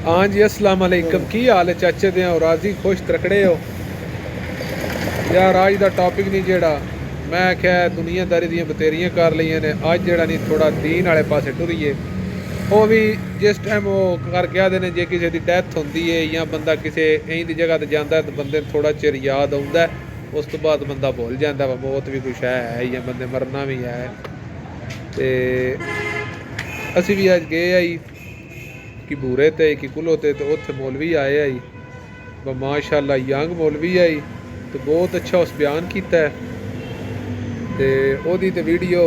हाँ जी, अस्सलाम वालेकुम। की हाल है चाचे दे? हो राजी खुश तकड़े हो यार? अज का टॉपिक नहीं जेड़ा मैं आख्या दुनियादारी दी बतेरियां कर लियां ने, अज जेड़ा नहीं थोड़ा दीन वाले पासे टुरीए। वो भी जिस टाइम वो करके आते हैं जे किसी की डैथ होंदी है या बंदा किसी इंज दी जगह ते जाता है तो बंदे थोड़ा चिर याद आता है, उस तो बाद बंदा भुल जाता वा मौत भी कुछ है या बंदे मरना भी है। तो असी भी अज गए आई कि बूरे ते कि कुलो ते, तो उत्थे मौलवी आए आई माशाअल्लाह यंग मौलवी आई, तो बहुत अच्छा उस बयान किया है। तो ओदी तो वीडियो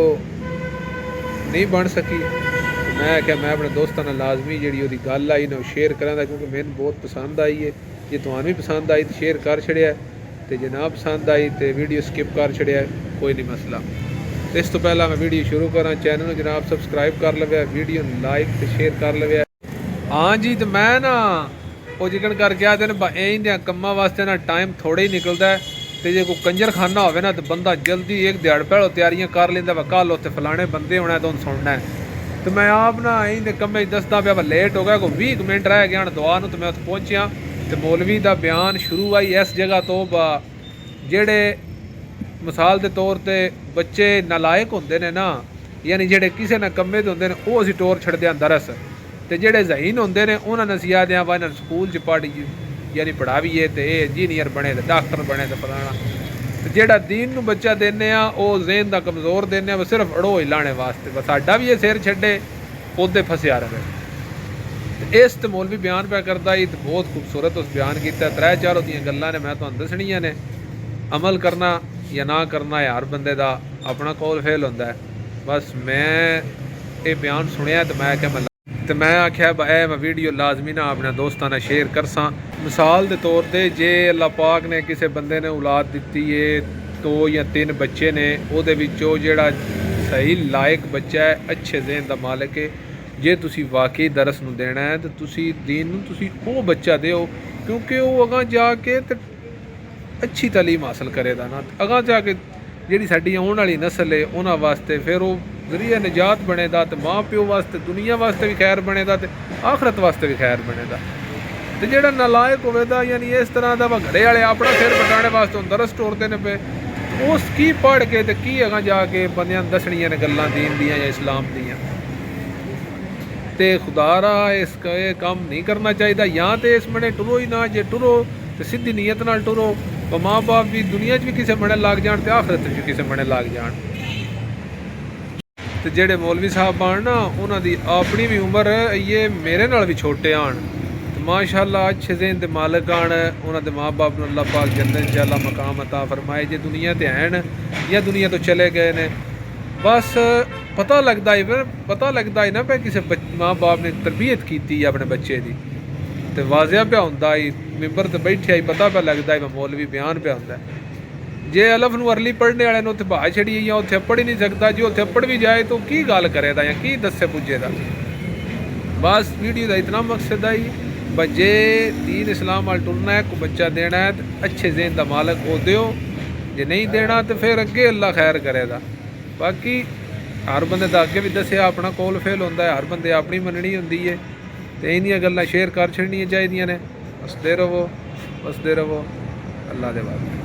नहीं बन सकी, तो मैं आख्या मैं अपने दोस्तों ने लाजमी जी ओदी गल आई ना शेयर करा, क्योंकि मैंने बहुत पसंद आई है। जे तुहानू भी पसंद आई तो शेयर कर छड़िया, तो जे ना पसंद आई तो वीडियो स्किप कर छड़िया, कोई नहीं मसला। तो इस तो पहला मैं वीडियो शुरू करा, चैनल जनाब सबसक्राइब कर लवे, वीडियो लाइक तो शेयर कर लवे। हाँ जी, तो मैं ना वो जिकन करके आते हैं कम्मा वास्ते ना टाइम थोड़ा ही निकलता है। तो जो कोई कंजर खाना हो ना तो बंदा जल्दी एक दिहाड़ पहले तैयारियां कर लेंदा वा, कल उत्थे फलाने बंदे होना तो सुनना है। तो मैं आप ना इंदे कम्मे दसदा पाया लेट हो गया, कोई 20 मिनट रह गया दुआ तो मैं उत्थे पहुंचिया। तो मौलवी का बयान शुरू आई इस जगह तो जेड़े मिसाल के तौर पर बच्चे नालायक होंगे ने ना, यानी जेड़े किसी ना कम्मे होंगे ने वो असीं टोर छड़दे हैं दरअस, तो जेड़े ज़हीन होंगे ने उन्होंने असीं आखदे वा इन्हां स्कूल च पढ़ी यानी पढ़ावीए तो ये इंजीनियर बने तो डॉक्टर बने तो फलाना। तो जेड़ा दीन नूं बच्चा देने वो ज़हन दा कमज़ोर देने बस सिर्फ अड़ोई लाने वास्ते, बस साडा भी ये सिर छड्डे ओदे फसिया रहे। इस तो मौलवी बयान पे करता ही, तो बहुत खूबसूरत उस बयान किया। 3-4 ओदियां गल्लां ने मैं तुहानूं दसणियां ने, अमल करना या ना करना है हर बंदे का अपना कौल फेल होंदा है। बस मैं ये बयान सुनिया तो मैं आख्या मैं वीडियो लाजमी ना अपने दोस्तों ने शेयर करसा। मिसाल के तौर पर जे अल्लाह पाक ने किसी बंदे ने औलाद दी है 2 या 3 बच्चे ने, वो जोड़ा सही लायक बच्चा है, अच्छे जहन का मालिक है, जे तुसी वाकई दरस नूं देना है तो तुसी दीन नूं तुसी वो बच्चा दो, क्योंकि वो अगां जाके तो अच्छी तालीम हासिल करेगा ना, अगां जाके जी साडी आने वाली नस्ल है उन्होंने वास्ते फिर वो जरिया निजात बनेगा, तो माँ प्यो वास्ते दुनिया वास्ते भी खैर बनेगा, तो आखरत वास्ते भी खैर बनेगा। तो जोड़ा नालायक होगा यानी इस तरह का घरे वाले अपना सिर बटाने वास्ते दरस टोरते हैं पे, उस की पढ़ के तो की अगां जाके बंदियां दसनियां ने गल्लां दीन दियां या इस्लाम दियां। तो खुदारा इसका ये काम नहीं करना चाहिए, या तो इस मने टुरो ही ना, जे टुरो तो सीधी नीयत नाल टुरो, तो माँ बाप भी दुनिया भी किसी मने लग जान तो आखरत भी किसी मने लग जान। तो जेड़े मौलवी साहब आन ना उन्होंने अपनी भी उम्र ये मेरे नाल भी छोटे आन, तो माशाअल्लाह अच्छे जहन के मालिक आन, उन्होंने माँ बाप नूं अल्लाह पाक जन्नत च अल्लाह मकाम अता फरमाए, जे दुनिया ते हैं या दुनिया तो चले गए ने। बस पता लगता है ना पे किसी माँ बाप ने तरबियत की अपने बच्चे की, तो वाजिया पे होंदा ही मिंबर ते बैठे ही पता पे लगता है मौलवी बयान पे होंदा है। जे अलफ नूं अरली पढ़ने वाले उत्थे बहा छड़ी या उत्थे पढ़ ही नहीं सकता, जो उत्थे पढ़ भी जाए तो की गल करेगा या की दसे पुजेगा। बस वीडियो का इतना मकसद आई बजे दीन इस्लाम वाल टुरना है, को बच्चा देना है तो अच्छे जहन का मालक वो दो, जे नहीं देना तो फिर अगे अल्लाह खैर करेगा। बाकी हर बंदे का अगे भी दसिया अपना कौल फेल होंदा है, हर बंदे अपनी मननी होंदी है, तो इन्दियां गल्लां शेयर कर छड़नियां चाहिए ने। हसदे रवो बसदे रवो, अल्लाह दे वास्ते।